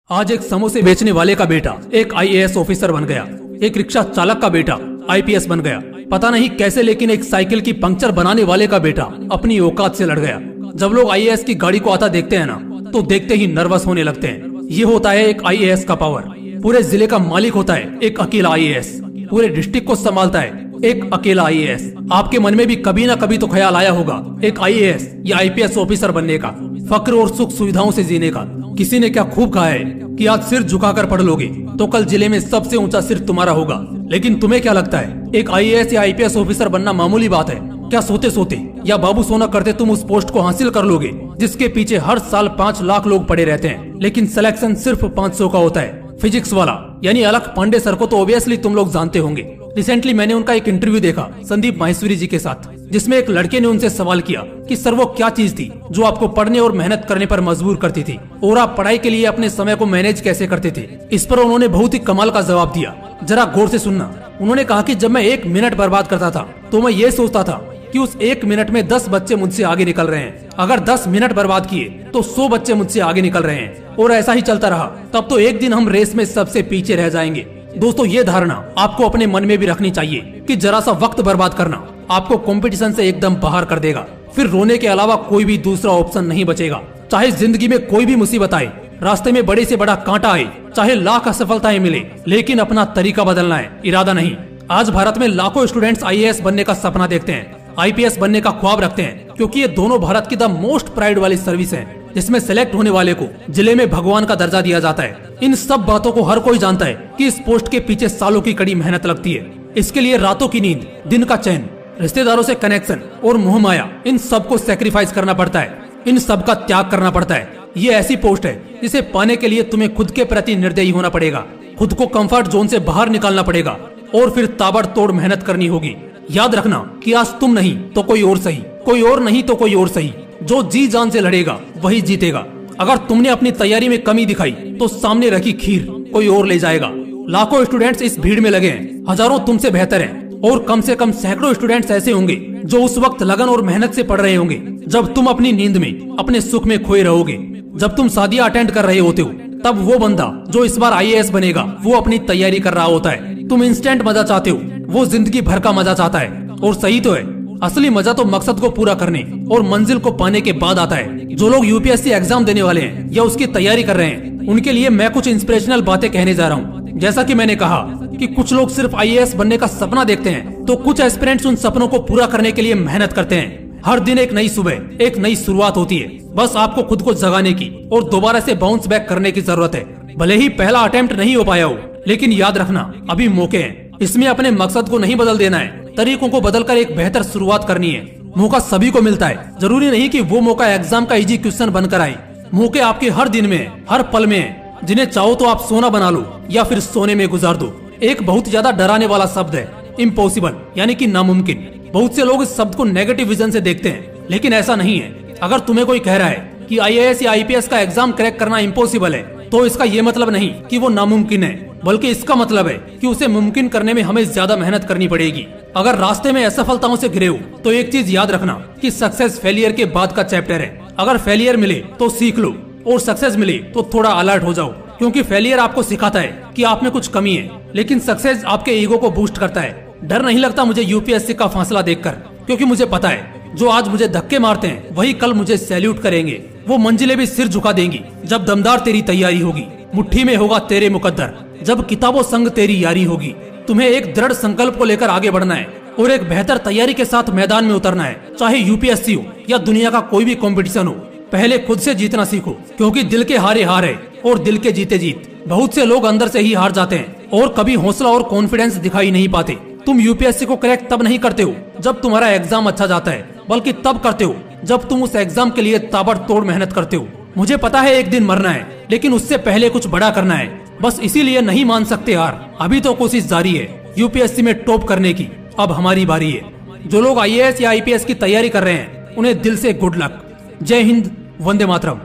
आज एक समोसे बेचने वाले का बेटा एक आईएएस ऑफिसर बन गया। एक रिक्शा चालक का बेटा आईपीएस बन गया। पता नहीं कैसे, लेकिन एक साइकिल की पंक्चर बनाने वाले का बेटा अपनी औकात से लड़ गया। जब लोग आईएएस की गाड़ी को आता देखते हैं ना, तो देखते ही नर्वस होने लगते हैं। ये होता है एक आईएएस का पावर। पूरे जिले का मालिक होता है एक अकेला आईएएस। पूरे डिस्ट्रिक्ट को संभालता है एक अकेला आईएएस। आपके मन में भी कभी ना कभी तो ख्याल आया होगा एक आईएएस या आईपीएस ऑफिसर बनने का, फक्र और सुख सुविधाओं से जीने का। किसी ने क्या खूब कहा है कि आज सिर झुकाकर पढ़ लोगे तो कल जिले में सबसे ऊंचा सिर तुम्हारा होगा। लेकिन तुम्हें क्या लगता है एक आईएएस या आईपीएस ऑफिसर बनना मामूली बात है क्या? सोते सोते या बाबू सोना करते तुम उस पोस्ट को हासिल कर लोगे जिसके पीछे हर साल 5 लाख लोग पड़े रहते हैं, लेकिन सिलेक्शन सिर्फ 500 का होता है। फिजिक्स वाला यानी अलख पांडे सर को तो ऑब्वियसली तुम लोग जानते होंगे। रिसेंटली मैंने उनका एक इंटरव्यू देखा संदीप माहेश्वरी जी के साथ, जिसमें एक लड़के ने उनसे सवाल किया कि सर वो क्या चीज थी जो आपको पढ़ने और मेहनत करने पर मजबूर करती थी, और आप पढ़ाई के लिए अपने समय को मैनेज कैसे करते थे। इस पर उन्होंने बहुत ही कमाल का जवाब दिया। जरा गौर से सुनना। उन्होंने कहा कि जब मैं 1 मिनट बर्बाद करता था तो मैं ये सोचता था कि उस 1 मिनट में 10 बच्चे मुझसे आगे निकल रहे हैं। अगर 10 मिनट बर्बाद किए तो 100 बच्चे मुझसे आगे निकल रहे हैं, और ऐसा ही चलता रहा तब तो एक दिन हम रेस में सबसे पीछे रह जाएंगे। दोस्तों, ये धारणा आपको अपने मन में भी रखनी चाहिए कि जरा सा वक्त बर्बाद करना आपको कंपटीशन से एकदम बाहर कर देगा। फिर रोने के अलावा कोई भी दूसरा ऑप्शन नहीं बचेगा। चाहे जिंदगी में कोई भी मुसीबत आए, रास्ते में बड़े से बड़ा कांटा आए, चाहे लाख असफलताएं मिले, लेकिन अपना तरीका बदलना है, इरादा नहीं। आज भारत में लाखों स्टूडेंट्स आईएएस बनने का सपना देखते हैं, आईपीएस बनने का ख्वाब रखते हैं, क्योंकि ये दोनों भारत की द मोस्ट प्राइड वाली सर्विस है, जिसमें सेलेक्ट होने वाले को जिले में भगवान का दर्जा दिया जाता है। इन सब बातों को हर कोई जानता है कि इस पोस्ट के पीछे सालों की कड़ी मेहनत लगती है। इसके लिए रातों की नींद, दिन का चैन, रिश्तेदारों से कनेक्शन और मोह माया, इन सब को सेक्रीफाइस करना पड़ता है, इन सब का त्याग करना पड़ता है। ये ऐसी पोस्ट है जिसे पाने के लिए तुम्हें खुद के प्रति निर्दयी होना पड़ेगा, खुद को कंफर्ट जोन से बाहर निकालना पड़ेगा, और फिर ताबड़तोड़ मेहनत करनी होगी। याद रखना कि आज तुम नहीं तो कोई और सही, कोई और नहीं तो कोई और सही। जो जी जान से लड़ेगा वही जीतेगा। अगर तुमने अपनी तैयारी में कमी दिखाई तो सामने रखी खीर कोई और ले जाएगा। लाखों स्टूडेंट्स इस भीड़ में लगे हैं, हजारों तुमसे बेहतर हैं, और कम से कम सैकड़ों स्टूडेंट्स ऐसे होंगे जो उस वक्त लगन और मेहनत से पढ़ रहे होंगे जब तुम अपनी नींद में अपने सुख में खोए रहोगे। जब तुम शादियां अटेंड कर रहे होते हो तब वो बंदा जो इस बार आईएएस बनेगा वो अपनी तैयारी कर रहा होता है। तुम इंस्टेंट मजा चाहते हो, वो जिंदगी भर का मजा चाहता है। और सही तो है, असली मजा तो मकसद को पूरा करने और मंजिल को पाने के बाद आता है। जो लोग यूपीएससी एग्जाम देने वाले हैं या उसकी तैयारी कर रहे हैं, उनके लिए मैं कुछ इंस्पिरेशनल बातें कहने जा रहा हूँ। जैसा कि मैंने कहा कि कुछ लोग सिर्फ आईएएस बनने का सपना देखते हैं, तो कुछ एस्पिरेंट्स उन सपनों को पूरा करने के लिए मेहनत करते हैं। हर दिन एक नई सुबह, एक नई शुरुआत होती है। बस आपको खुद को जगाने की और दोबारा से बाउंस बैक करने की जरूरत है। भले ही पहला अटेम्प्ट नहीं हो पाया हो, लेकिन याद रखना अभी मौके हैं। इसमें अपने मकसद को नहीं बदल देना है, तरीकों को बदलकर एक बेहतर शुरुआत करनी है। मौका सभी को मिलता है, जरूरी नहीं कि वो मौका एग्जाम का इजी क्वेश्चन बनकर आए। मौके आपके हर दिन में है, हर पल में है। जिन्हें चाहो तो आप सोना बना लो या फिर सोने में गुजार दो। एक बहुत ज्यादा डराने वाला शब्द है इम्पॉसिबल, यानी कि नामुमकिन। बहुत से लोग इस शब्द को नेगेटिव विजन से देखते हैं, लेकिन ऐसा नहीं है। अगर तुम्हें कोई कह रहा है कि आईएएस या आईपीएस का एग्जाम क्रैक करना इम्पॉसिबल है, तो इसका ये मतलब नहीं कि वो नामुमकिन है, बल्कि इसका मतलब है कि उसे मुमकिन करने में हमें ज्यादा मेहनत करनी पड़ेगी। अगर रास्ते में असफलताओं से घिरे हो तो एक चीज याद रखना कि सक्सेस फेलियर के बाद का चैप्टर है। अगर फेलियर मिले तो सीख लो, और सक्सेस मिले तो थोड़ा अलर्ट हो जाओ, क्योंकि फेलियर आपको सिखाता है कि आप में कुछ कमी है, लेकिन सक्सेस आपके ईगो को बूस्ट करता है। डर नहीं लगता मुझे यूपीएससी का फासला देखकर, क्योंकि मुझे पता है जो आज मुझे धक्के मारते हैं वही कल मुझे सैल्यूट करेंगे। वो मंजिलें भी सिर झुका देंगी जब दमदार तेरी तैयारी होगी, मुट्ठी में होगा तेरे मुकद्दर, जब किताबों संग तेरी यारी होगी। तुम्हें एक दृढ़ संकल्प को लेकर आगे बढ़ना है और एक बेहतर तैयारी के साथ मैदान में उतरना है, चाहे यूपीएससी हो या दुनिया का कोई भी कंपटीशन हो। पहले खुद से जीतना सीखो, क्योंकि दिल के हारे हार है और दिल के जीते जीत। बहुत से लोग अंदर से ही हार जाते हैं और कभी हौसला और कॉन्फिडेंस दिखाई नहीं पाते। तुम यूपीएससी को क्रैक तब नहीं करते हो जब तुम्हारा एग्जाम अच्छा जाता है, बल्कि तब करते हो जब तुम उस एग्जाम के लिए ताबड़तोड़ मेहनत करते हो। मुझे पता है एक दिन मरना है, लेकिन उससे पहले कुछ बड़ा करना है। बस इसीलिए नहीं मान सकते हार। अभी तो कोशिश जारी है यूपीएससी में टॉप करने की, अब हमारी बारी है। जो लोग आईएएस या आईपीएस की तैयारी कर रहे हैं, उन्हें दिल से गुड लक। जय हिंद, वंदे मातरम।